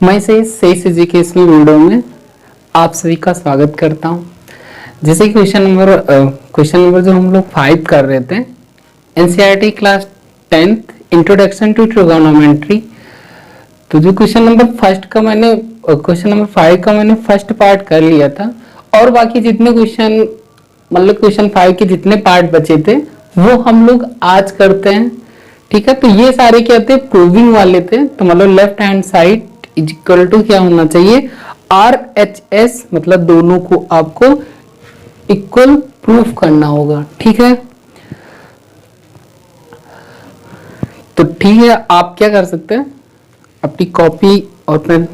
मैं cess educational video में आप सभी का स्वागत करता हूं। जैसे कि क्वेश्चन नंबर जो हम लोग 5 कर रहे थे, NCERT class 10th introduction to trigonometry. तो जो क्वेश्चन नंबर 5 का मैंने फर्स्ट पार्ट कर लिया था और बाकी जितने क्वेश्चन 5 के जितने पार्ट बचे थे वो हम लोग आज करते हैं। ठीक है, तो ये सारे क्या थे, प्रूविंग वाले थे। तो मतलब left hand side is equal to क्या होना चाहिए, RHS, मतलब दोनों को आपको इक्वल प्रूफ करना होगा। ठीक है, तो ठीक है, आप क्या कर सकते हैं, अपनी कॉपी और पेन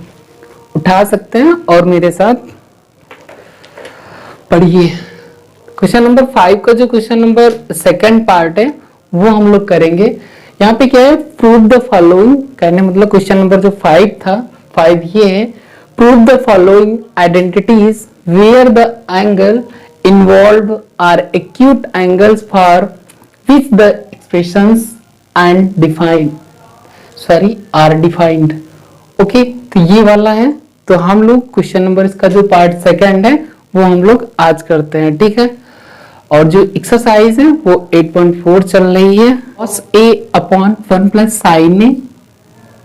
उठा सकते हैं और मेरे साथ पढ़िए। क्वेश्चन नंबर 5 का जो क्वेश्चन नंबर सेकंड पार्ट है वो हम लोग करेंगे। यहाँ पे क्या है, प्रूव द फॉलोइंग कहने मतलब क्वेश्चन नंबर जो 5 था, 5 ये है, prove the following identities where the angle involved are acute angles for which the expressions and defined are defined. Okay, तो ये वाला है। तो हम लोग क्वेश्चन नंबर इसका जो पार्ट सेकंड है वो हम लोग आज करते हैं। ठीक है, और जो एक्सरसाइज है वो 8.4 चल रही है। cos a upon 1 plus sine A,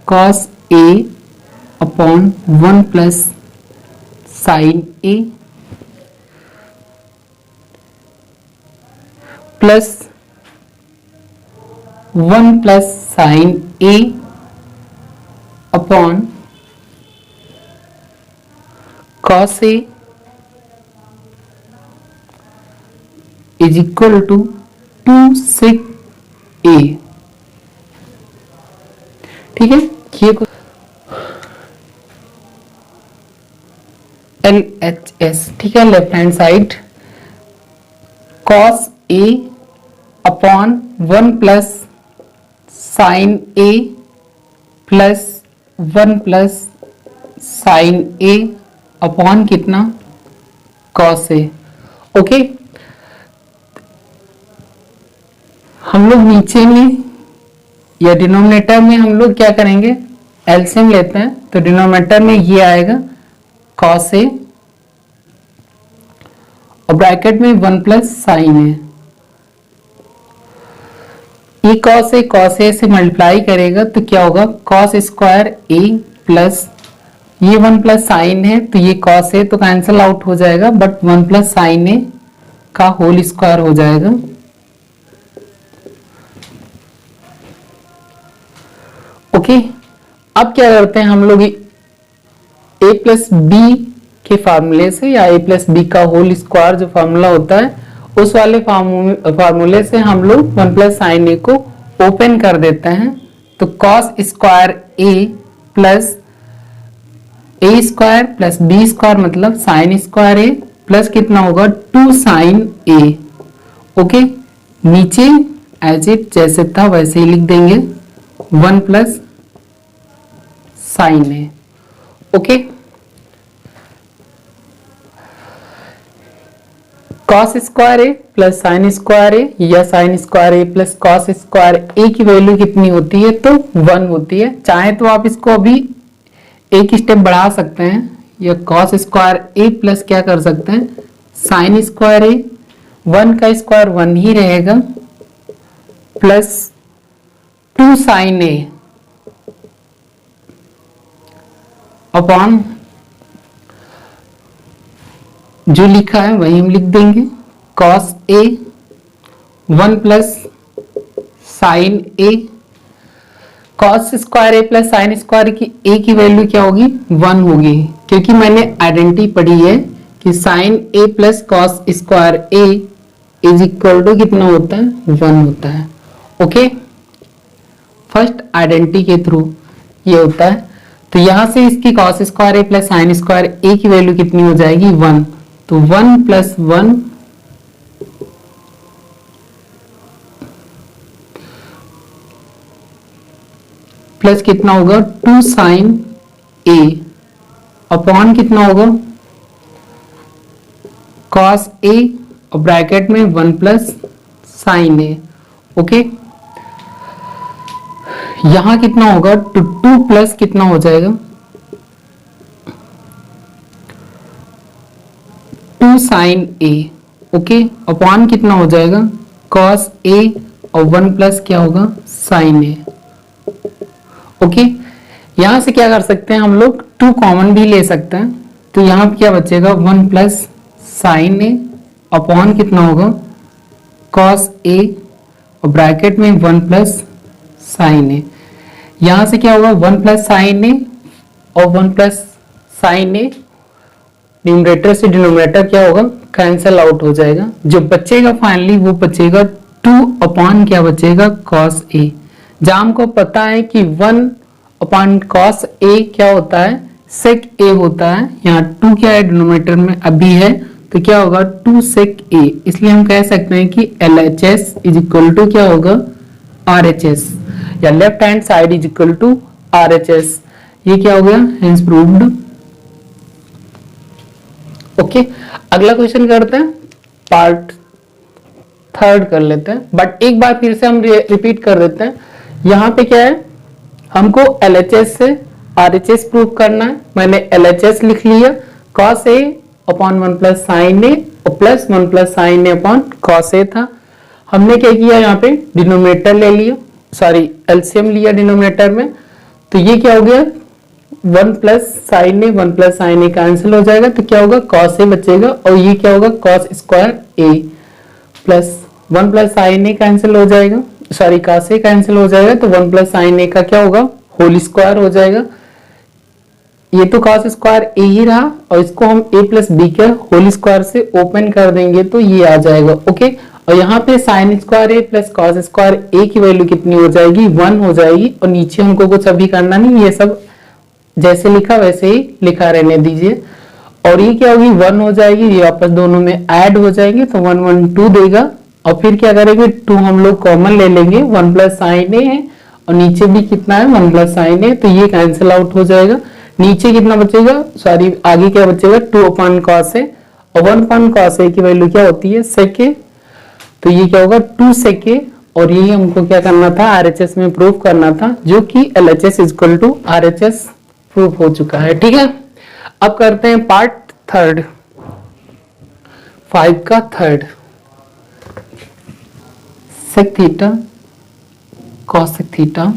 cos a upon 1 plus sine A plus 1 plus sine A upon cos a is equal to 2 sec a। ठीक है, ये LHS। ठीक है, left hand side cos a upon 1 plus sine a plus 1 plus sine a upon कितना, cos a। Okay, हम लोग नीचे में या डिनोमिनेटर में हम लोग क्या करेंगे, एलसीएम लेते हैं। तो डिनोमिनेटर में ये आएगा cos a और ब्रैकेट में 1 प्लस साइन a। ये cos a से मल्टीप्लाई करेगा तो क्या होगा, cos स्क्वायर a प्लस ये 1 प्लस साइन है तो ये cos a तो कैंसिल आउट हो जाएगा, बट 1 प्लस साइन a का होल स्क्वायर हो जाएगा। ओके, अब क्या करते हैं हम लोग, a प्लस बी के फार्मूले से या a प्लस बी का होल स्क्वायर जो फार्मूला होता है उस वाले फार्मूले से हम लोग 1 प्लस साइन ए को ओपन कर देते हैं। तो cos square a plus a square plus b square मतलब साइन स्क्वायर a प्लस कितना होगा 2 साइन a। ओके, नीचे एज इट जैसे था वैसे ही लिख देंगे 1 plus sine A. Okay, cos square A plus sine square ए या sign square A plus cos square ए की वैल्यू कितनी होती है, तो 1 होती है। चाहे तो आप इसको अभी एक स्टेप बढ़ा सकते हैं या cos स्क्वायर ए प्लस क्या कर सकते हैं, साइन स्क्वायर ए, 1 का स्क्वायर 1 ही रहेगा प्लस 2 साइन ए अपॉन जो लिखा है वही हम लिख देंगे, cos a 1 plus sine a। cos square a plus sine square की a की वैल्यू क्या होगी, 1 होगी, क्योंकि मैंने आइडेंटिटी पढ़ी है कि sine a plus cos square a is equal to कितना होता है, 1 होता है। ओके, फर्स्ट आइडेंटिटी के थ्रू ये होता है। तो यहां से इसकी cos square a plus sine square a की वैल्यू कितनी हो जाएगी, 1। तो 1 प्लस 1 प्लस कितना होगा 2 साइन a अपॉन कितना होगा cos a और ब्रैकेट में 1 प्लस साइन a। ओके, यहां कितना होगा, 2 प्लस कितना हो जाएगा 2 साइन ए, ओके, अपॉन कितना हो जाएगा कॉस ए और 1 प्लस क्या होगा साइन ए। ओके, यहां से क्या कर सकते हैं हम लोग 2 कॉमन भी ले सकते हैं, तो यहां पे क्या बचेगा 1 प्लस साइन ए अपॉन कितना होगा कॉस ए और ब्रैकेट में 1 प्लस साइन ए। यहां से क्या होगा 1 प्लस साइन ए और 1 प्लस साइन ए, न्यूमरेटर से डिनोमिनेटर क्या होगा कैंसिल आउट हो जाएगा। जो बचेगा फाइनली वो बचेगा 2 अपॉन क्या बचेगा कॉस ए। जहां हमको पता है कि 1 अपॉन कॉस ए क्या होता है सेक ए होता है, यहाँ 2 क्या है डिनोमिनेटर में अभी है, तो क्या होगा 2 सेक ए। इसलिए हम कह सकते हैं कि LHS इज इक्वल टू क्या होगा RHS, या left hand side is equal to RHS। ये क्या हो गया हेंस प्रूव्ड। ओके, अगला क्वेश्चन करते हैं, पार्ट 3 कर लेते हैं, बट एक बार फिर से हम रिपीट कर देते हैं। यहाँ पे क्या है हमको LHS से RHS प्रूव करना है। मैंने LHS लिख लिया cos A upon 1 plus sine A और plus 1 plus sine A upon cos A था। हमने क्या किया यहाँ पे डिनोमिनेटर ले लिया, सॉरी LCM लिया डिनोमिनेटर में, तो ये क्या हो गया 1 प्लस साइन ए 1 प्लस साइन ए कैंसिल हो जाएगा, तो क्या होगा cos A बचेगा और ये क्या होगा cos square A plus 1 plus sine A cancel हो जाएगा, सॉरी cos A कैंसिल हो जाएगा, तो 1 प्लस साइन ए का क्या होगा होल स्क्वायर हो जाएगा। ये तो cos स्क्वायर ए ही रहा और इसको हम a प्लस बी के होल स्क्वायर से ओपन कर देंगे तो ये आ जाएगा। ओके, और यहाँ पे sine square A plus cos square ए की वैल्यू कितनी हो जाएगी 1 हो जाएगी, और नीचे हमको कुछ अभी करना नहीं, ये सब जैसे लिखा वैसे ही लिखा रहने दीजिए। और ये क्या होगी 1 हो जाएगी, ये वापस दोनों में ऐड हो जाएंगे तो 1 1 2 देगा, और फिर क्या करेंगे 2 हम लोग कॉमन ले लेंगे, 1 प्लस साइन ए है और नीचे भी कितना है 1 प्लस साइन ए, तो ये कैंसिल आउट हो जाएगा। नीचे कितना बचेगा, सॉरी आगे क्या बचेगा 2 अपॉन कॉस ए, और 1 अपॉन कॉस ए की वैल्यू क्या होती है सेक ए, तो ये क्या होगा 2 सेक ए, और यही हमको क्या करना था RHS में प्रूव करना था, जो कि LHS is equal to RHS prove हो चुका है। ठीक है, अब करते हैं पार्ट 3 5 का 3 सेक थीटा कॉस सेक थीटा।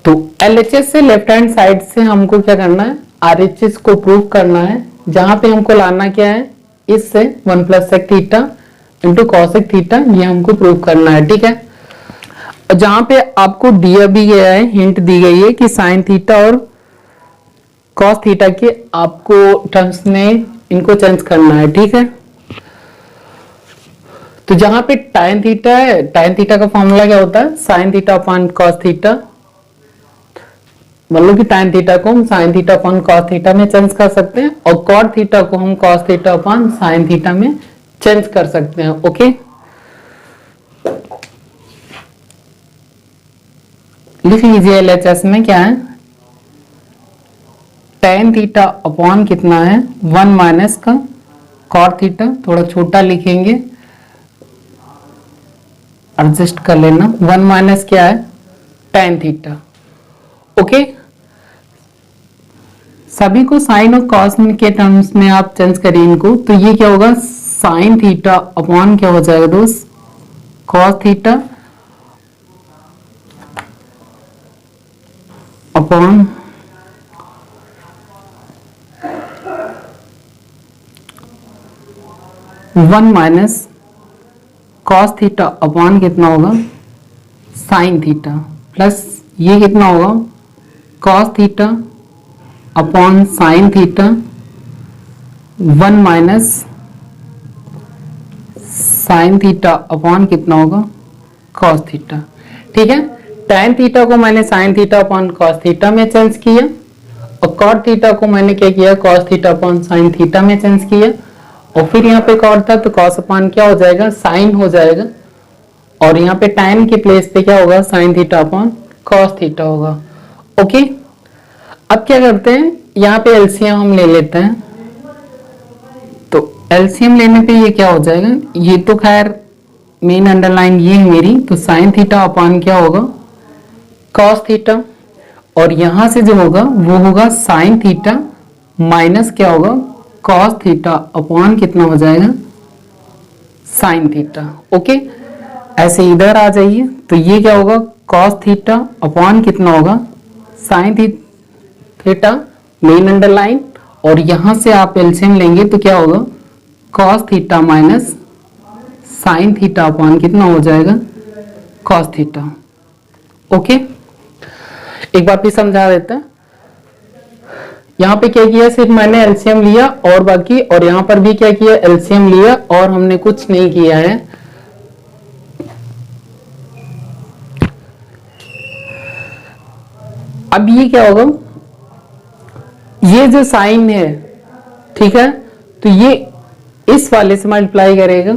तो LHS से लेफ्ट हैंड साइड से हमको क्या करना है RHS को प्रूव करना है, जहां पे हमको लाना क्या है इससे 1 plus sec theta into cosec थीटा, ये हमको प्रूव करना है। ठीक है, जहां पे आपको दिया भी गया है, हिंट दी गई है कि साइन थीटा और कॉस थीटा के आपको टर्म्स में इनको चेंज करना है। ठीक है, तो जहां पे टाइन थीटा है, टाइन थीटा का फॉर्मूला क्या होता है sine theta upon cos theta, मतलब कि टाइन थीटा को हम sine theta upon cos theta में चेंज कर सकते हैं, और कॉट थीटा को हम cos theta upon sine theta में चेंज कर सकते हैं। ओके, लिख लीजिए LHS में क्या है tan थीटा अपॉन कितना है 1 माइनस का कॉट थीटा, थोड़ा छोटा लिखेंगे एडजस्ट कर लेना, 1 माइनस क्या है tan थीटा। ओके, सभी को साइन और कॉस के टर्म्स में आप चेंज करिए इनको, तो ये क्या होगा साइन थीटा अपॉन क्या हो जाएगा दोस्त cos theta upon 1 minus cos theta upon कितना होगा साइन थीटा, प्लस ये कितना होगा cos theta upon sine theta 1 minus sine theta upon कितना होगा कॉस थीटा। ठीक है, tan थीटा को मैंने sine theta upon cos theta में चेंज किया, और कॉट थीटा को मैंने क्या किया cos theta upon sine theta में चेंज किया, और फिर यहाँ पे कॉट था तो कॉस अपॉन क्या हो जाएगा साइन हो जाएगा, और यहाँ पे tan के प्लेस पे क्या होगा sine theta upon cos theta होगा। ओके, अब क्या करते हैं यहाँ पे LCM हम ले लेते हैं, तो LCM लेने पे ये क्या हो जाएगा, ये तो खैर मेन अंडरलाइन ये है मेरी, तो साइन थीटा अपॉन क्या होगा कॉस थीटा, और यहां से जो होगा वो होगा साइन थीटा माइनस क्या होगा कॉस थीटा अपॉन कितना हो जाएगा साइन थीटा। ओके, ऐसे इधर आ जाइए तो ये क्या होगा कॉस थीटा अपॉन कितना होगा साइन थीटा मेन अंडरलाइन, और यहां से आप एलसीएम लेंगे तो क्या होगा cos theta minus sine theta upon कितना हो जाएगा कॉस थीटा। ओके, एक बार फिर समझा देते हैं। यहाँ पे क्या किया सिर्फ मैंने एलसीएम लिया और बाकी, और यहाँ पर भी क्या किया एलसीएम लिया और हमने कुछ नहीं किया है। अब ये क्या होगा ये जो साइन है ठीक है तो ये इस वाले से मल्टीप्लाई करेगा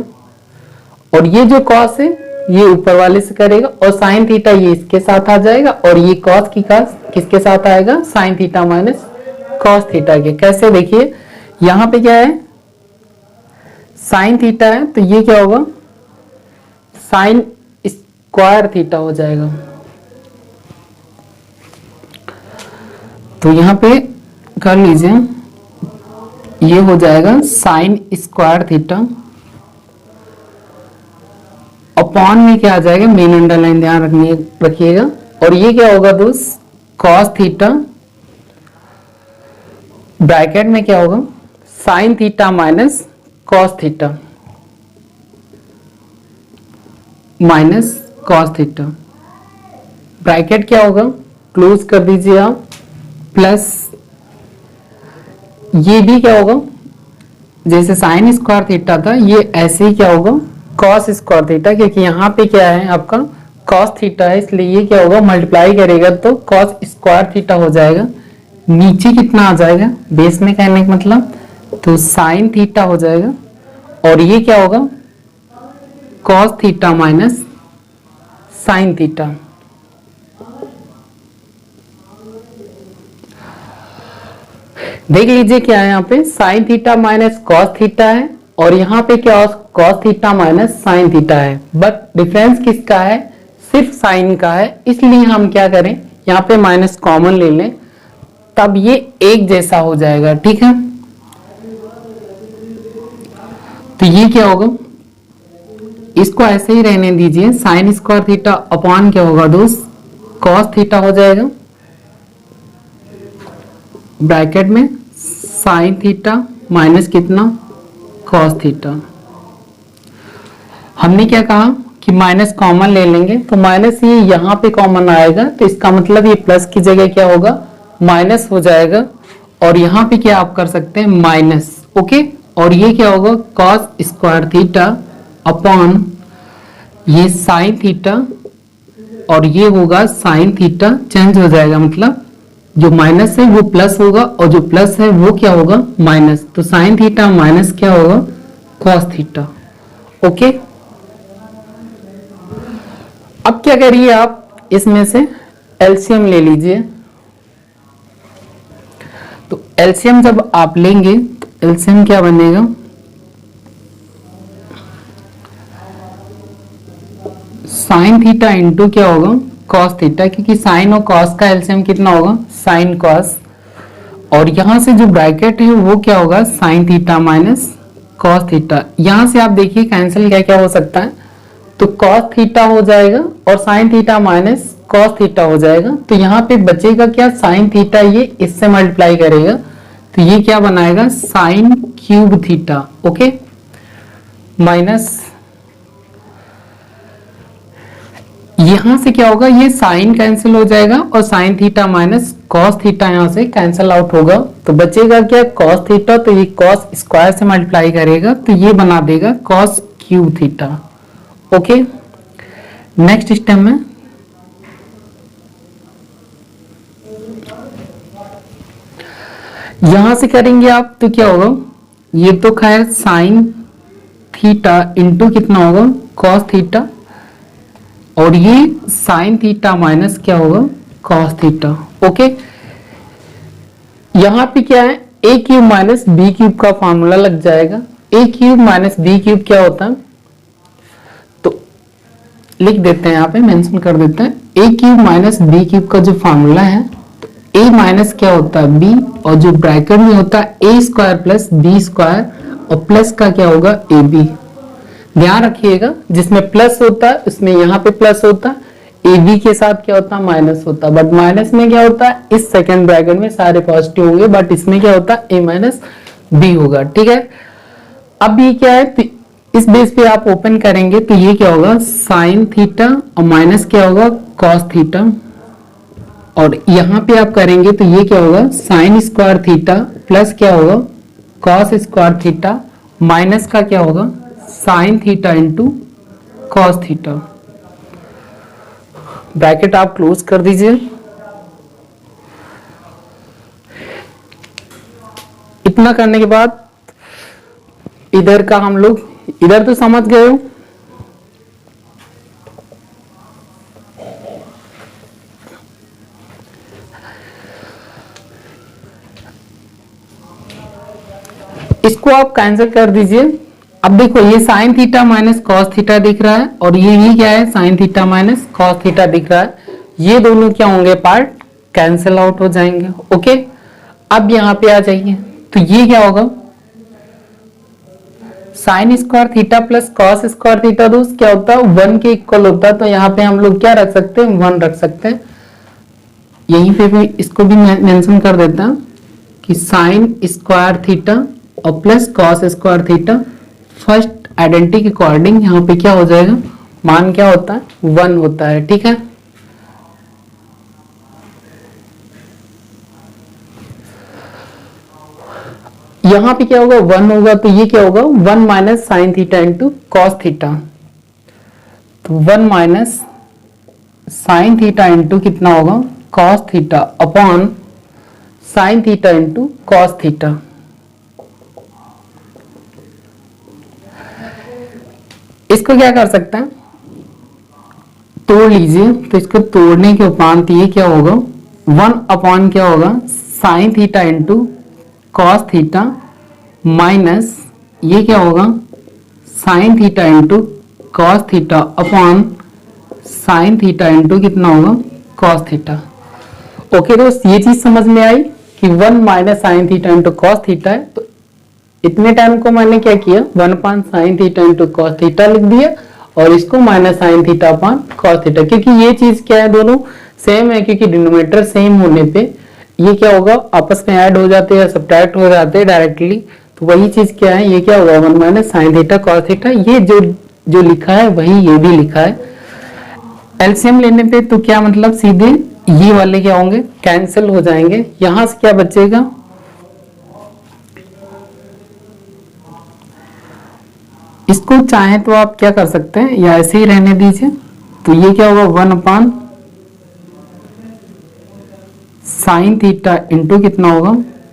और ये जो कॉस है ये ऊपर वाले से करेगा और साइन थीटा ये इसके साथ आ जाएगा और ये कॉस की कॉस किसके साथ आएगा sine theta minus cos theta के। कैसे देखिए यहां पे क्या है साइन थीटा है तो ये क्या होगा साइन स्क्वायर थीटा हो जाएगा। तो यहां पे कर लीजिए ये हो जाएगा साइन स्क्वायर थीटा अपॉन में क्या आ जाएगा मेन अंडरलाइन ध्यान रखिएगा और ये क्या होगा दोस्त कॉस थीटा ब्रैकेट में क्या होगा sine theta minus cos theta minus cos theta bracket क्या होगा क्लोज कर दीजिए आप प्लस ये भी क्या होगा जैसे साइन स्क्वायर थीटा था ये ऐसे ही क्या होगा कॉस स्क्वायर थीटा, क्योंकि यहाँ पे क्या है आपका कॉस थीटा है इसलिए ये क्या होगा मल्टीप्लाई करेगा तो कॉस स्क्वायर थीटा हो जाएगा। नीचे कितना आ जाएगा बेस में कहने का मतलब तो साइन थीटा हो जाएगा और ये क्या होगा cos theta minus sine theta. देख लीजिए क्या है यहाँ पे sine theta minus cos theta है और यहाँ पे क्या cos theta minus sine theta है, बट डिफरेंस किसका है सिर्फ साइन का है, इसलिए हम क्या करें यहाँ पे माइनस कॉमन ले लें तब ये एक जैसा हो जाएगा। ठीक है तो ये क्या होगा इसको ऐसे ही रहने दीजिए साइन स्क्वायर थीटा अपॉन क्या होगा दोस्त कॉस थीटा हो जाएगा ब्रैकेट में साइन थीटा माइनस कितना कॉस थीटा। हमने क्या कहा कि माइनस कॉमन ले लेंगे तो माइनस ये यहाँ पे कॉमन आएगा तो इसका मतलब ये प्लस की जगह क्या होगा माइनस हो जाएगा और यहाँ पे क्या आप कर सकते हैं माइनस। ओके और ये क्या होगा कॉस स्क्वायर थीटा अपॉन ये साइन थीटा और ये होगा साइन थीटा चेंज हो जाएगा मतलब जो माइनस है वो प्लस होगा और जो प्लस है वो क्या होगा माइनस, तो साइन थीटा माइनस क्या होगा कॉस थीटा। ओके अब क्या करिए आप इसमें से एलसीएम ले लीजिए। तो एलसीएम जब आप लेंगे तो एलसीएम क्या बनेगा साइन थीटा इंटू क्या होगा कॉस थीटा, क्योंकि साइन और कॉस का एलसीएम कितना होगा साइन कॉस और यहां से जो ब्रैकेट है वो क्या होगा sine theta minus cos theta. यहां से आप देखिए कैंसिल क्या क्या हो सकता है तो कॉस थीटा हो जाएगा और sine theta minus cos theta हो जाएगा तो यहाँ पे बचेगा क्या साइन थीटा ये इससे मल्टीप्लाई करेगा तो ये क्या बनाएगा sine cube theta. Okay minus यहां से क्या होगा ये साइन कैंसिल हो जाएगा और sine theta minus cos theta यहां से कैंसिल आउट होगा तो बचेगा क्या कॉस थीटा, तो ये कॉस स्क्वायर से मल्टीप्लाई करेगा तो ये बना देगा cos cube theta. Okay next step में यहां से करेंगे आप तो क्या होगा ये तो खैर साइन थीटा इंटू कितना होगा कॉस थीटा और ये साइन थीटा माइनस क्या होगा कॉस थीटा। ओके यहां पे क्या है ए क्यूब माइनस बी क्यूब का फॉर्मूला लग जाएगा। ए क्यूब माइनस बी क्यूब क्या होता है तो लिख देते हैं यहाँ पे मेंशन कर देते हैं ए क्यूब माइनस बी क्यूब का जो फॉर्मूला है तो ए माइनस क्या होता है बी, और जो ब्रैकेट में होता है ए स्क्वायर प्लस बी स्क्वायर, और प्लस का क्या होगा ए बी। ध्यान रखिएगा जिसमें प्लस होता है उसमें यहाँ पे प्लस होता है, ए बी के साथ क्या होता है माइनस होता है, बट माइनस में क्या होता है इस सेकंड ब्रैकेट में सारे पॉजिटिव होंगे, बट इसमें क्या होता है ए माइनस बी होगा। ठीक है, अब ये क्या है तो इस बेस पे आप ओपन करेंगे तो ये क्या होगा साइन थीटा और माइनस क्या होगा कॉस थीटा, और यहां पे आप करेंगे तो ये क्या होगा साइन स्क्वायर थीटा प्लस क्या होगा कॉस स्क्वायर थीटा, माइनस का क्या होगा sine theta into cos theta. Bracket आप क्लोज कर दीजिए। इतना करने के बाद इधर का हम लोग इधर तो समझ गए हो, इसको आप कैंसिल कर दीजिए। अब देखो ये sine theta minus cos theta दिख रहा है, और ये क्या है sine theta minus cos theta दिख रहा है, ये दोनों क्या होंगे पार्ट कैंसिल आउट हो जाएंगे। ओके, अब यहाँ पे आ जाइए तो ये क्या होगा sine square theta plus cos square theta दोस्त क्या होता है 1 के इक्वल होता है, तो यहाँ पे हम लोग क्या रख सकते हैं 1 रख सकते हैं। यहीं पे भी इसको भी मेंशन कर देता हूं कि साइन स्क्वायर थीटा और plus cos square theta first identity के अकॉर्डिंग यहाँ पे क्या हो जाएगा मान क्या होता है 1 होता है। ठीक है, यहां पे क्या होगा 1 होगा तो ये क्या होगा 1 minus sine theta into cos theta, तो 1 माइनस साइन थीटा इंटू कितना होगा cos theta upon sine theta into cos theta. इसको क्या कर सकते हैं तोड़ लीजिए, तो इसको तोड़ने के उपरांत ये क्या होगा 1 अपॉन क्या होगा sine theta into cos theta minus ये क्या होगा sine theta into cos theta upon sine theta into कितना होगा कॉस थीटा। ओके दोस्त, ये चीज समझ में आई कि 1 minus sine theta into cos theta है, तो इतने टाइम को मैंने क्या किया 1 upon sine theta into cos theta लिख दिया, और इसको minus sine theta upon cos theta, क्योंकि ये चीज क्या है दोनों सेम है, क्योंकि डिनोमिनेटर सेम होने पे ये क्या होगा आपस में ऐड हो जाते हैं सब्ट्रैक्ट हो जाते हैं डायरेक्टली, तो वही चीज क्या है ये क्या होगा 1 minus sine theta cos theta, ये जो लिखा है वही ये भी लिखा है। एलसीएम लेने पे तो क्या मतलब सीधे ये वाले क्या होंगे कैंसिल हो जाएंगे, यहां से क्या बचेगा इसको चाहे तो आप क्या कर सकते हैं या ऐसे ही रहने दीजिए, तो ये क्या होगा 1 अपान साइन थीटा इंटू कितना होगा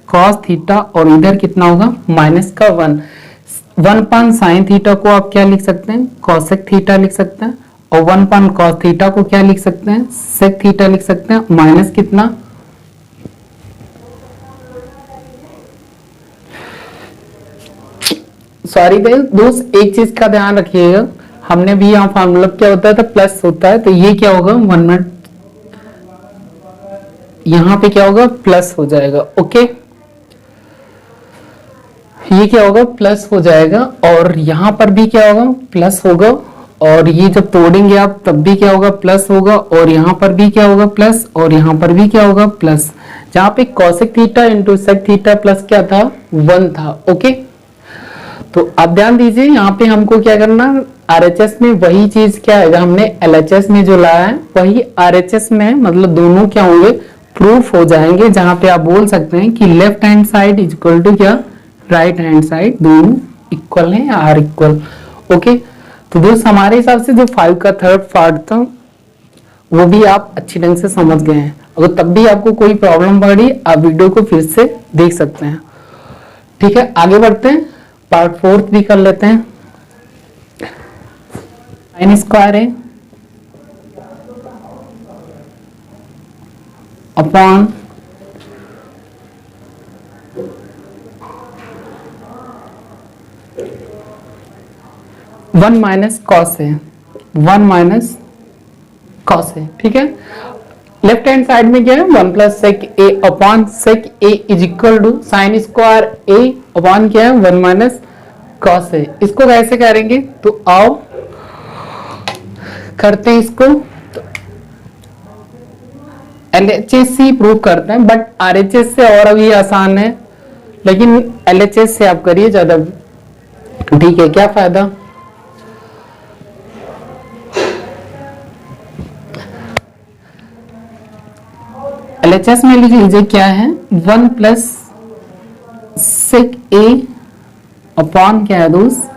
कॉस थीटा, और इधर कितना होगा माइनस का 1 अपान साइन थीटा को आप क्या लिख सकते हैं कॉसेक थीटा लिख सकते हैं, और 1 अपान कॉस थीटा को क्या लिख सकते हैं सेक थीटा लिख सकते हैं, माइनस कितना सॉरी भाई दोस्त एक चीज का ध्यान रखिएगा, हमने भी यहाँ फॉर्मूला क्या होता है तो प्लस होता है, तो ये क्या होगा 1 मिनट यहाँ पे क्या होगा प्लस हो जाएगा। ओके, ये क्या होगा प्लस हो जाएगा, और यहाँ पर भी क्या होगा प्लस होगा, और ये जब तोड़ेंगे आप तब भी क्या होगा प्लस होगा, और यहाँ पर भी क्या होगा प्लस, और यहाँ पर भी क्या होगा प्लस, जहाँ पे cosec theta into sec theta plus क्या था 1 था। ओके, तो आप ध्यान दीजिए यहाँ पे हमको क्या करना आरएचएस में वही चीज क्या है हमने एलएचएस में जो लाया है वही आरएचएस में है, मतलब दोनों क्या होंगे प्रूफ हो जाएंगे, जहां पे आप बोल सकते हैं कि left hand side is equal to क्या राइट हैंड साइड, दोनों इक्वल है आर इक्वल। ओके, तो दोस्त हमारे हिसाब से जो 5 का थर्ड पार्ट था वो भी आप अच्छी ढंग से समझ गए हैं, अगर तब भी आपको कोई प्रॉब्लम पड़ी आप वीडियो को फिर से देख सकते हैं। ठीक है, आगे बढ़ते हैं, पार्ट 4 भी कर लेते हैं। साइन स्क्वायर है अपॉन वन माइनस कॉस है, 1 माइनस कॉस है। ठीक है, लेफ्ट हैंड साइड में क्या है, 1 plus sec A upon sec A is equal to sine square A upon क्या है 1 माइनस कॉस ए। इसको कैसे करेंगे, तो आओ करते हैं इसको। LHS ही प्रूव करते हैं, बट RHS से और अभी आसान है, लेकिन LHS से आप करिए ज्यादा ठीक है। क्या फायदा, LHS में लिख लीजिए क्या है 1 प्लस सेक ए अपॉन क्या है दोस्त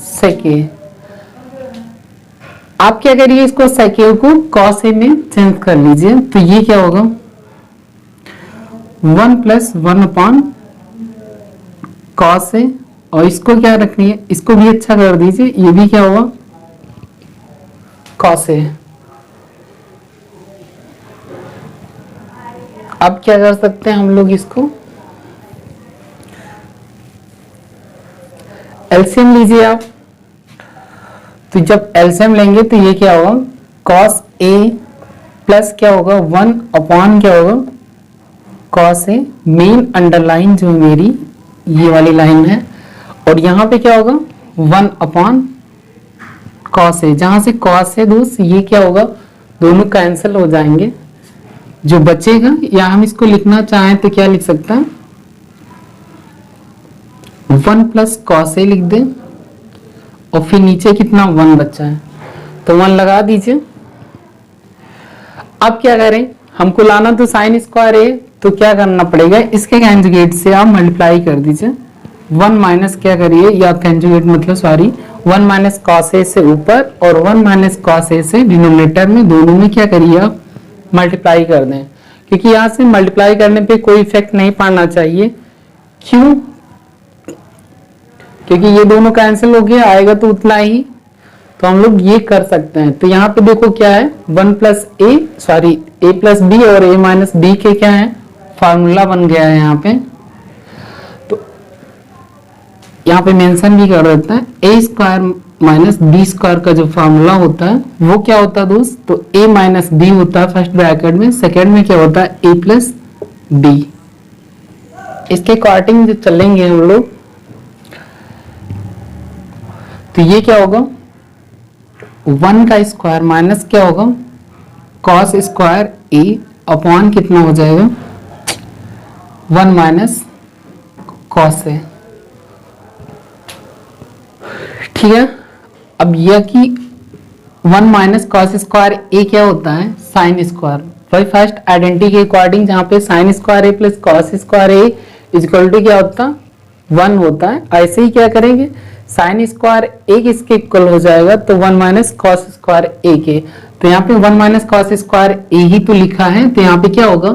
सेक ए। आप क्या करिए, इसको सेक ए को कॉस ए में चेंज कर लीजिए, तो ये क्या होगा 1 प्लस 1 अपॉन कॉस ए, और इसको क्या रखनी है, इसको भी अच्छा कर दीजिए, ये भी क्या होगा कॉस ए। अब क्या कर सकते हैं हम लोग, इसको एलसीएम लीजिए आप। तो जब एलसीएम लेंगे तो ये क्या होगा कॉस ए प्लस क्या होगा 1 अपॉन क्या होगा कॉस ए। मेन अंडरलाइन जो मेरी ये वाली लाइन है, और यहां पे क्या होगा 1 अपॉन कॉस ए। जहां से कॉस है दोस्त ये क्या होगा, दोनों कैंसिल हो जाएंगे, जो बचेगा, या हम इसको लिखना चाहें तो क्या लिख सकते हैं 1 प्लस कॉस ए लिख दें, और फिर नीचे कितना 1 बचा है, तो 1 लगा दीजिए। अब क्या करें, हमको लाना तो साइन स्क्वायर ए, तो क्या करना पड़ेगा, इसके कंजुगेट से आप मल्टीप्लाई कर दीजिए। 1 माइनस क्या करिए, या कंजुगेट मतलब सॉरी 1 माइनस कॉस ए से ऊपर और 1 माइनस कॉस ए से डिनोमिनेटर में, दोनों में क्या करिए आप मल्टीप्लाई कर दें, क्योंकि यहां से मल्टीप्लाई करने पे कोई इफेक्ट नहीं पड़ना चाहिए। क्यों, क्योंकि ये दोनों कैंसिल हो गया, आएगा तो उतना ही, तो हम लोग ये कर सकते हैं। तो यहाँ पे देखो क्या है 1 प्लस ए सॉरी ए प्लस बी और ए माइनस बी के क्या है फार्मूला बन गया है यहाँ पे। तो यहाँ पे मेंशन भी कर देते हैं, ए स्क्वायर माइनस बी स्क्वायर का जो फार्मूला होता है वो क्या होता है दोस्त, तो ए माइनस बी होता है फर्स्ट ब्रैकेट में, सेकेंड में क्या होता है ए प्लस बी। इसके अकॉर्डिंग जो चलेंगे हम लोग, तो ये क्या होगा 1 का स्क्वायर माइनस क्या होगा कॉस स्क्वायर ए अपॉन कितना हो जाएगा 1 माइनस कॉस ए। ठीक है, अब यह कि 1 माइनस कॉस स्क्वायर ए क्या होता है साइन स्क्वायर, भाई फर्स्ट आइडेंटिटी के अकॉर्डिंग जहां पे sine square A plus cos square A is equal to क्या होता 1 होता है, ऐसे ही क्या करेंगे साइन स्क्वायर ए किसके इक्वल हो जाएगा, तो 1 माइनस कॉस स्क्वायर ए के। तो यहाँ पे 1 माइनस कॉस स्क्वायर ए ही तो लिखा है, तो यहाँ पे क्या होगा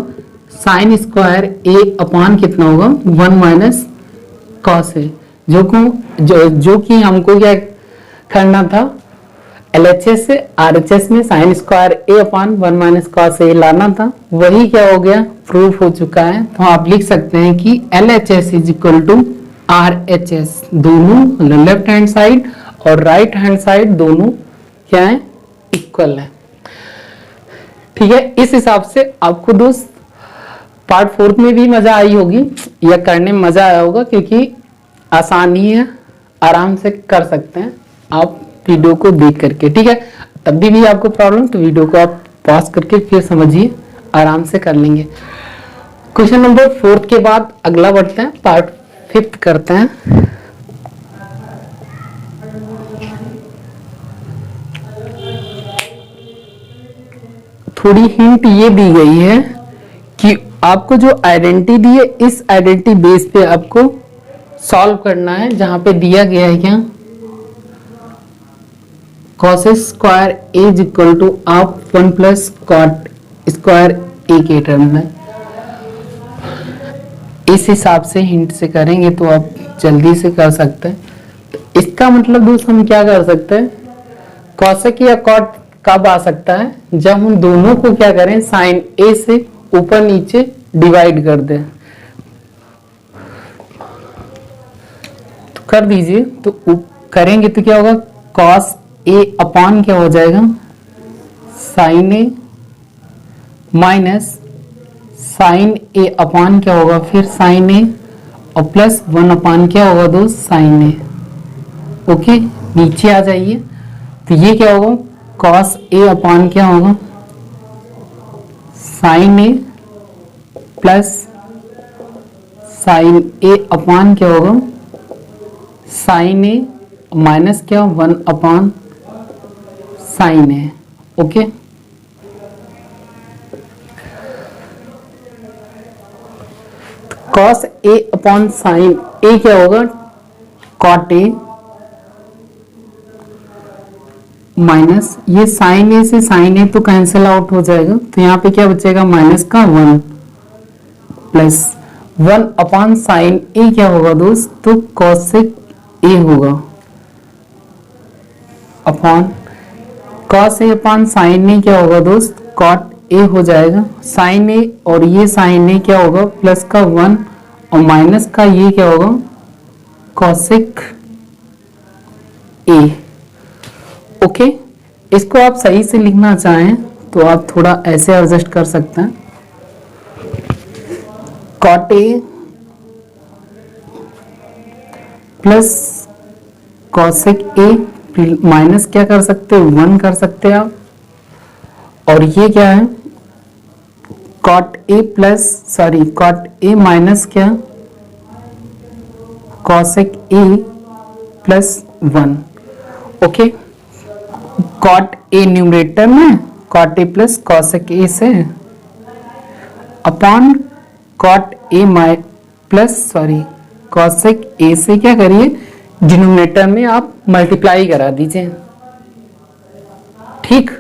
साइन स्क्वायर ए अपॉन कितना होगा 1 माइनस कॉस ए, जो कि हमको क्या करना था LHS से RHS में sign square A upon 1 minus cos A लाना था, वही क्या हो गया प्रूफ हो चुका है। तो आप लिख सकते हैं कि LHS is equal to RHS, दोनों लेफ्ट हैंड साइड और राइट हैंड साइड दोनों क्या है इक्वल है। ठीक है, इस हिसाब से आपको दोस्त पार्ट 4 में भी मजा आई होगी, या करने में मजा आया होगा, क्योंकि आसान ही है, आराम से कर सकते हैं आप वीडियो को देख करके। ठीक है, तब भी आपको प्रॉब्लम तो वीडियो को आप पॉज करके फिर समझिए, आराम से कर लेंगे। क्वेश्चन नंबर 4 के बाद अगला बढ़ते हैं, पार्ट 5 करते हैं। थोड़ी हिंट ये दी गई है कि आपको जो आइडेंटिटी दी है इस आइडेंटिटी बेस पे आपको सॉल्व करना है, जहां पे दिया गया है क्या cos square A is equal to आप 1 प्लस कॉट स्क्वायर ए के टर्म में। इस हिसाब से हिंट से करेंगे तो आप जल्दी से कर सकते हैं। इसका मतलब दोस्त हम क्या कर सकते हैं, कॉसेक या कॉट कब आ सकता है, जब हम दोनों को क्या करें साइन ए से ऊपर नीचे डिवाइड कर दें। तो कर दीजिए, तो करेंगे तो क्या होगा कॉस ए अपॉन क्या हो जाएगा साइन ए माइनस साइन ए अपान क्या होगा, फिर साइन ए और प्लस 1 अपान क्या होगा दोस्त, साइन ए। ओके, नीचे आ जाइए तो ये क्या होगा, कॉस ए अपान क्या होगा, साइन ए प्लस साइन ए अपान क्या होगा, साइन ए माइनस क्या 1 अपान sign A. Okay, cos A upon sine ए क्या होगा, कॉट ए माइनस ये साइन ए से साइन ए तो कैंसिल आउट हो जाएगा, तो यहाँ पे क्या बचेगा, माइनस का 1 प्लस 1 अपॉन साइन ए क्या होगा दोस्त, तो कॉसेक ए होगा upon cos A upon sine ए क्या होगा दोस्त, कॉट ए हो जाएगा। साइन ए और ये साइन ए क्या होगा, प्लस का 1 और माइनस का ये क्या होगा, कॉसेक ए। ओके, इसको आप सही से लिखना चाहें तो आप थोड़ा ऐसे एडजस्ट कर सकते हैं, cot A plus cosec A minus क्या कर सकते हो, 1 कर सकते हैं आप, और ये क्या है, cot A plus sorry cot A minus क्या, cosec A plus 1। Okay, cot A numerator में cot A plus cosec A से upon cot A my plus sorry cosec A से क्या करिए, डिनोमिनेटर में आप मल्टीप्लाई करा दीजिए। ठीक,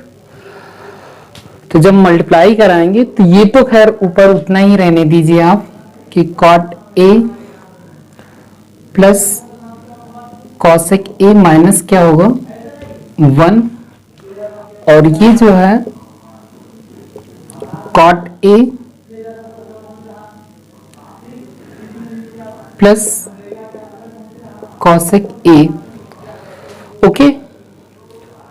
तो जब मल्टीप्लाई कराएंगे तो ये तो खैर ऊपर उतना ही रहने दीजिए आप कि cot A plus cosec A minus क्या होगा 1, और ये जो है cot A plus cosec A. Okay,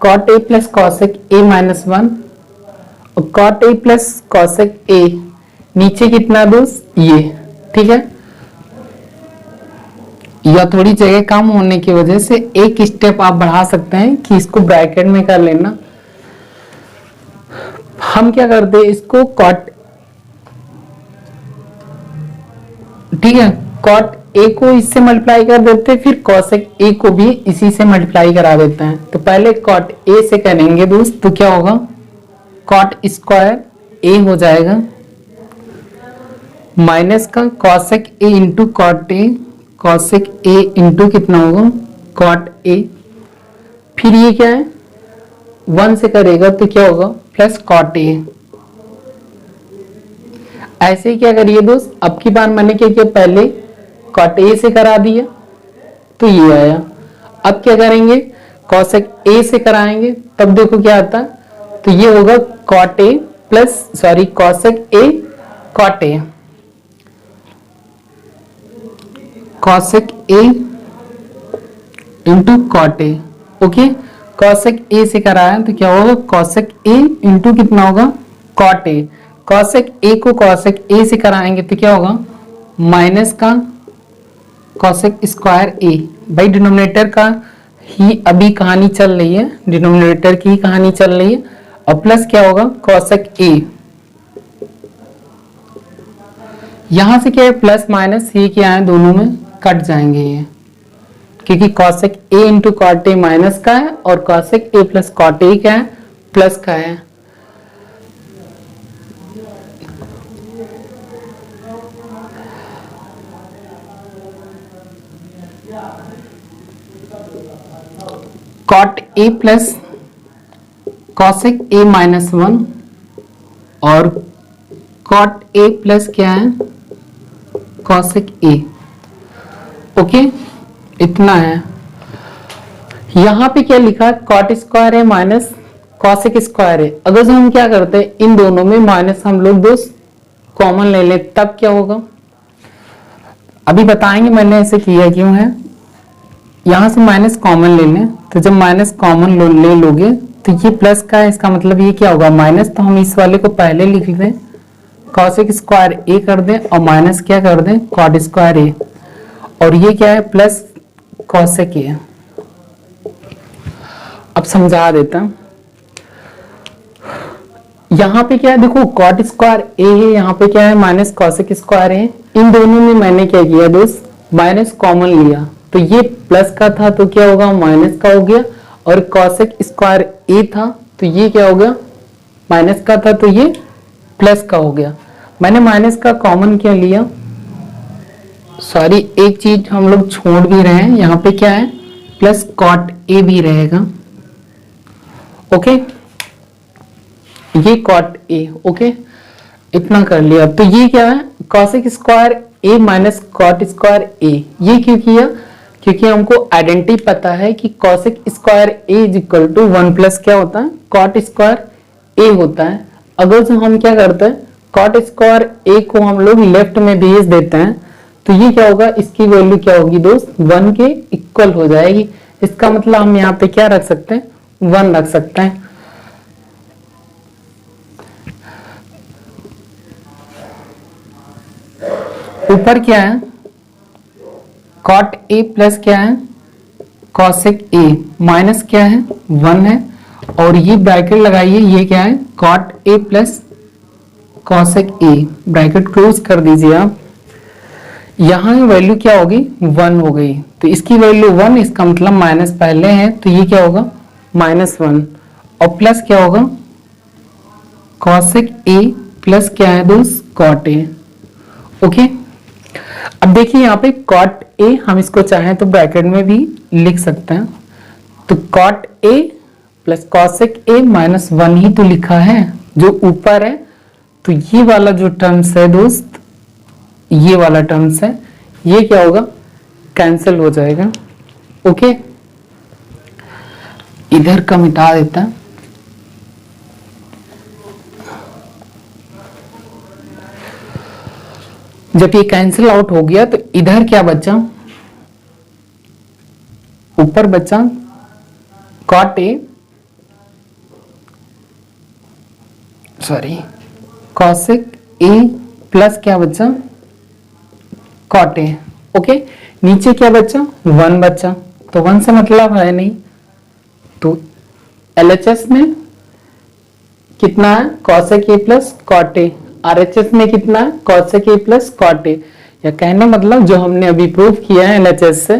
cot A plus cosec A minus 1 और cot A plus cosec A नीचे कितना दोस्त, ये। ठीक है, या थोड़ी जगह कम होने की वजह से एक स्टेप आप बढ़ा सकते हैं कि इसको ब्रैकेट में कर लेना। हम क्या करते हैं, इसको कॉट, ठीक है, कॉट ए को इससे मल्टीप्लाई कर देते हैं, फिर कॉसेक ए को भी इसी से मल्टीप्लाई करा देते हैं। तो पहले कॉट ए से करेंगे दोस्त, तो क्या होगा, कॉट स्क्वायर ए हो जाएगा माइनस का cosec A into cot A, cosec A into कितना होगा, कॉट ए, फिर ये क्या है 1 से करेगा तो क्या होगा, प्लस कॉट ए। ऐसे ही क्या करिए दोस्त, अब की बार मैंने क्या किया, पहले कॉट ए से करा दिया तो ये आया। अब क्या करेंगे, कॉसेक ए से कराएंगे तब देखो क्या आता है, तो ये होगा cot A plus sorry cosec A cot A, cosec A into cot A. Okay, cosec A से कराया तो क्या होगा, कॉसेक ए इंटू कितना होगा, कॉट ए। कॉसेक ए को कॉसेक ए से कराएंगे तो क्या होगा, माइनस का कॉसेक स्क्वायर ए। भाई डिनोमिनेटर का ही अभी कहानी चल रही है, डिनोमिनेटर की कहानी चल रही है, और प्लस क्या होगा, कॉसेक ए। यहां से क्या है, प्लस माइनस ये क्या है, दोनों में कट जाएंगे ये, क्योंकि cosec A into cot A minus का है और cosec A plus cot A क्या है, प्लस का है। Cot A plus cosec A minus 1 और कॉट ए प्लस क्या है, कॉसेक ए। ओके, इतना है। यहां पे क्या लिखा है, कॉट स्क्वायर है माइनस कॉसेक स्क्वायर है। अगर जो हम क्या करते हैं, इन दोनों में माइनस हम लोग दोस्त कॉमन ले ले, तब क्या होगा, अभी बताएंगे मैंने ऐसे किया क्यों है। यहां से माइनस कॉमन ले लें, तो जब माइनस कॉमन ले लोगे तो ये प्लस का है, इसका मतलब ये क्या होगा माइनस, तो हम इस वाले को पहले लिख दें कॉसेक स्क्वायर ए कर दें और माइनस क्या कर दें कॉट स्क्वायर ए, और ये क्या है प्लस कॉसेक ए। अब समझा देता हूं, यहाँ पे क्या है देखो कॉट स्क्वायर ए है, यहाँ पे क्या है माइनस कॉसेक स्क्वायर है। इन दोनों में मैंने क्या किया दोस्त माइनस कॉमन लिया, तो ये प्लस का था तो क्या होगा माइनस का हो गया, और कॉसेक स्क्वायर ए था तो ये क्या हो गया माइनस का था तो ये प्लस का हो गया। मैंने माइनस का कॉमन क्या लिया, सॉरी एक चीज हम लोग छोड़ भी रहे हैं, यहाँ पे क्या है प्लस कॉट ए भी रहेगा। ओके ये कॉट ए, ओके इतना कर लिया। तो ये क्या है cosec square A minus cot square A, ये क्यों किया क्योंकि हमको आइडेंटिटी पता है कि cosec square A is equal to 1 plus क्या होता है कॉट स्क्वायर ए होता है। अगर जो हम क्या करते हैं कॉट स्क्वायर ए को हम लोग लेफ्ट में भेज देते हैं तो ये क्या होगा इसकी वैल्यू क्या होगी दोस्त 1 के इक्वल हो जाएगी। इसका मतलब हम यहाँ पे क्या रख सकते हैं 1 रख सकते हैं। ऊपर क्या है कॉट ए प्लस क्या है कॉसेक ए माइनस क्या है 1 है, और ये ब्रैकेट लगाइए ये क्या है cot A plus cosec A, bracket close कर दीजिए आप। यहां वैल्यू क्या होगी 1 हो गई, तो इसकी वैल्यू 1, इसका मतलब माइनस पहले है तो ये क्या होगा -1, और प्लस क्या होगा कॉसेक ए प्लस क्या है दोस्त कॉट ए। ओके अब देखिए यहाँ पे कॉट ए हम इसको चाहें तो ब्रैकेट में भी लिख सकते हैं, तो cot A plus cosec A -1 ही तो लिखा है जो ऊपर है, तो ये वाला जो टर्म्स है दोस्त ये वाला टर्म्स है ये क्या होगा कैंसिल हो जाएगा। ओके इधर का मिटा देता है। जब ये कैंसिल आउट हो गया तो इधर क्या बचा ऊपर बचा cot A sorry cosec A plus क्या बचा कॉट ए। ओके नीचे क्या बचा 1 बचा, तो 1 से मतलब है नहीं, तो एलएचएस में कितना है cosec A plus cot A, RHS में कितना है cosec A plus cot A, या कहने मतलब जो हमने अभी प्रूव किया है एलएचएस से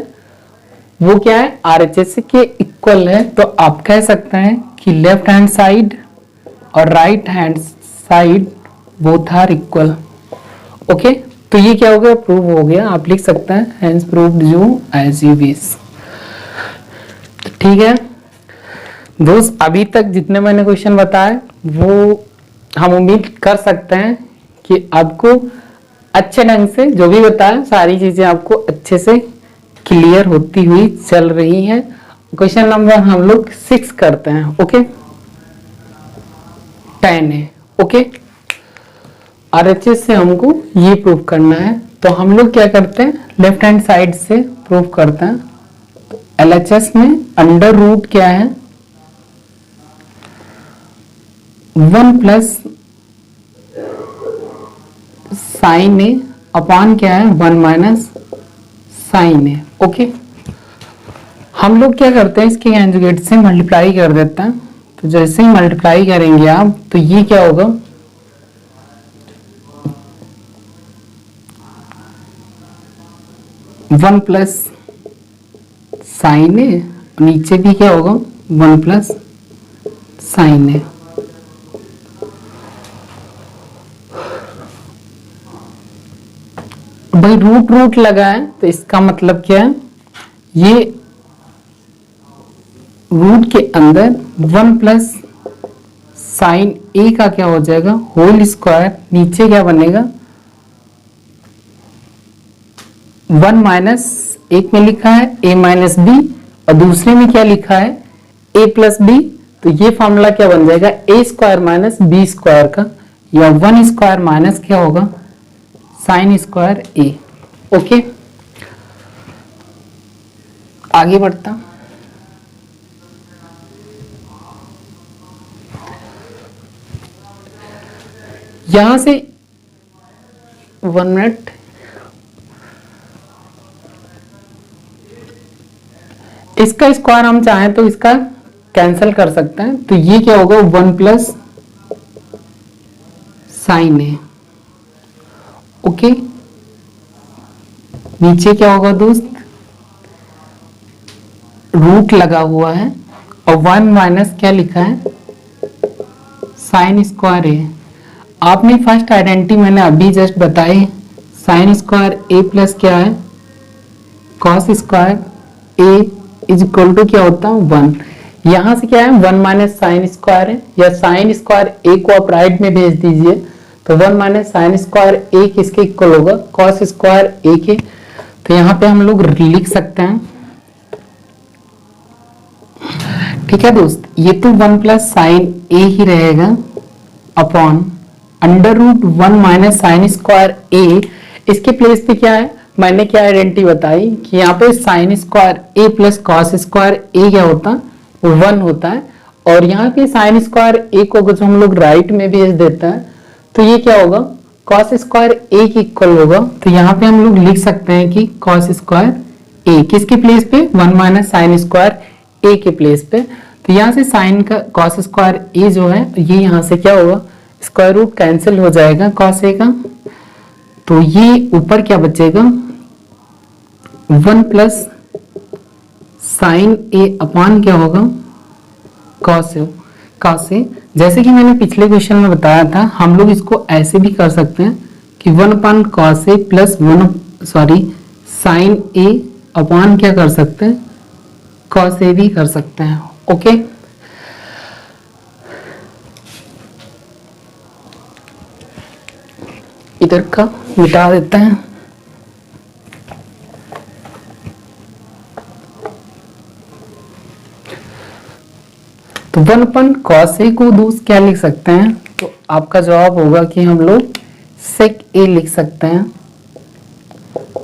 वो क्या है आरएचएस के इक्वल है। तो आप कह सकते हैं कि लेफ्ट हैंड साइड और right hand side both are equal. Okay तो ये क्या हो गया प्रूव हो गया, आप लिख सकते हैं hence proved you as you wish. ठीक है दोस्त अभी तक जितने मैंने क्वेश्चन बताए वो हम उम्मीद कर सकते हैं कि आपको अच्छे ढंग से जो भी बताया सारी चीजें आपको अच्छे से क्लियर होती हुई चल रही हैं। क्वेश्चन नंबर हम लोग 6 करते हैं। ओके 10 है। ओके आरएचएस से हमको ये प्रूव करना है, तो हम लोग क्या करते हैं लेफ्ट हैंड साइड से प्रूव करते हैं। तो एलएचएस में अंडर रूट क्या है 1 प्लस साइन ए अपॉन क्या है 1 माइनस साइन ए। ओके हम लोग क्या करते हैं इसके कंजुगेट से मल्टीप्लाई कर देते हैं, तो जैसे ही मल्टीप्लाई करेंगे आप तो ये क्या होगा 1 प्लस साइन ए, नीचे भी क्या होगा 1 प्लस साइन ए। भाई रूट रूट लगा है तो इसका मतलब क्या है ये रूट के अंदर 1 प्लस साइन ए का क्या हो जाएगा होल स्क्वायर, नीचे क्या बनेगा 1 माइनस एक में लिखा है a माइनस बी और दूसरे में क्या लिखा है a प्लस बी, तो ये फॉर्मूला क्या बन जाएगा a square minus B square का, या 1 स्क्वायर माइनस क्या होगा साइन स्क्वायर a। ओके आगे बढ़ता यहां से 1 मिनट, इसका स्क्वायर हम चाहें तो इसका कैंसिल कर सकते हैं, तो ये क्या होगा 1 प्लस साइन ए। ओके, नीचे क्या होगा दोस्त, रूट लगा हुआ है और 1 माइनस क्या लिखा है, साइन स्क्वायर ए। आपने फर्स्ट आइडेंटिटी मैंने अभी जस्ट बताई, साइन स्क्वायर ए प्लस क्या है, cos square A is equal to क्या होता है 1। यहां से क्या है 1 माइनस साइन स्क्वायर है, या साइन स्क्वायर ए को आप राइट में भेज दीजिए, तो 1 माइनस साइन स्क्वायर ए किसके इक्वल होगा, कॉस स्क्वायर ए के। तो यहाँ पे हम लोग लिख सकते हैं, ठीक है दोस्त, ये तो 1 प्लस साइन ए ही रहेगा upon under root 1 minus sine square A. इसके प्लेस पे क्या है, मैंने क्या आइडेंटिटी बताई कि यहाँ पे sine square A plus cos square ए क्या होता है 1 होता है, और यहाँ पे साइन स्क्वायर ए को अगर हम लोग राइट में भेज देते हैं तो ये क्या होगा, कॉस स्क्वायर ए के इक्वल होगा। तो यहाँ पे हम लोग लिख सकते हैं कि कॉस स्क्वायर ए किसके प्लेस पे, 1 माइनस साइन स्क्वायर ए के प्लेस पे। तो यहाँ से साइन का कॉस स्क्वायर ए जो है ये यहाँ से क्या होगा, स्क्वायर रूट कैंसिल हो जाएगा कॉस ए का, तो ये ऊपर क्या बचेगा 1 प्लस साइन ए अपॉन क्या होगा कॉस ए। कॉस ए जैसे कि मैंने पिछले क्वेश्चन में बताया था, हम लोग इसको ऐसे भी कर सकते हैं कि 1 upon cos A plus sine A upon क्या कर सकते हैं, कॉस ए भी कर सकते हैं। ओके, इधर का मिटा देते हैं। तो 1 अपन कॉस ए को दूसरा क्या लिख सकते हैं, तो आपका जवाब होगा कि हम लोग सेक ए लिख सकते हैं,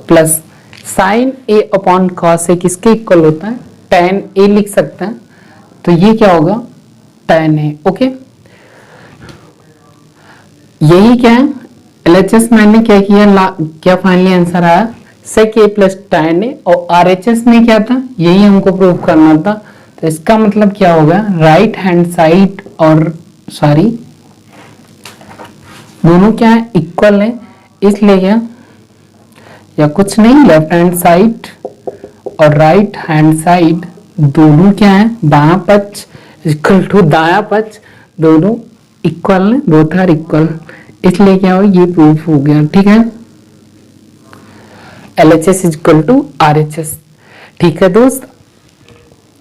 plus sine A upon cos A किसके इक्वल होता है, tan ए लिख सकते हैं, तो ये क्या होगा tan ए। ओके, यही क्या है LHS मैंने क्या किया, क्या फाइनली आंसर आया सेक ए प्लस tan ए, और RHS में क्या था, यही हमको प्रूव करना था। तो इसका मतलब क्या होगा, राइट हैंड साइड और दोनों क्या है इक्वल है, इसलिए क्या या कुछ नहीं, लेफ्ट हैंड साइड और राइट हैंड साइड दोनों क्या है, बायां पक्ष इक्वल टू दायां पक्ष, दोनों इक्वल है, बोथ आर इक्वल, इसलिए क्या हो ये प्रूफ हो गया। ठीक है, LHS is equal to RHS। ठीक है दोस्त,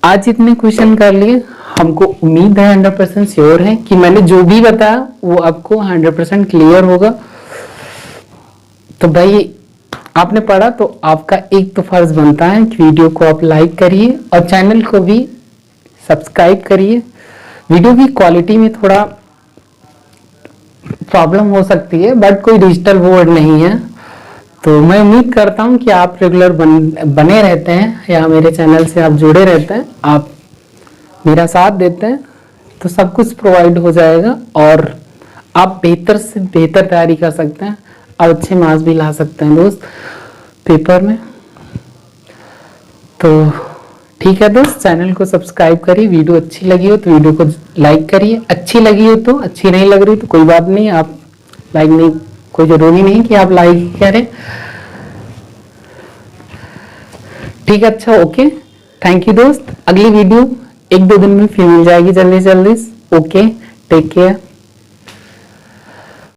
आज इतने क्वेश्चन कर लिए, हमको उम्मीद है 100% श्योर है कि मैंने जो भी बताया वो आपको 100% क्लियर होगा। तो भाई आपने पढ़ा तो आपका एक तो फर्ज बनता है कि वीडियो को आप लाइक करिए और चैनल को भी सब्सक्राइब करिए। वीडियो की क्वालिटी में थोड़ा प्रॉब्लम हो सकती है, बट कोई डिजिटल बोर्ड नहीं है, तो मैं उम्मीद करता हूं कि आप रेगुलर बने रहते हैं या मेरे चैनल से आप जुड़े रहते हैं, आप मेरा साथ देते हैं तो सब कुछ प्रोवाइड हो जाएगा और आप बेहतर से बेहतर तैयारी कर सकते हैं और अच्छे मार्क्स भी ला सकते हैं दोस्त पेपर में। तो ठीक है दोस्त, चैनल को सब्सक्राइब करिए, वीडियो अच्छी लगी हो तो वीडियो को लाइक करिए, अच्छी लगी हो तो, अच्छी नहीं लग रही तो कोई बात नहीं, आप लाइक नहीं, कोई जरूरी नहीं कि आप लाइक करें। ठीक है, अच्छा ओके, थैंक यू दोस्त। अगली वीडियो 1-2 दिन में फिर मिल जाएगी जल्दी जल्दी। Okay, take care.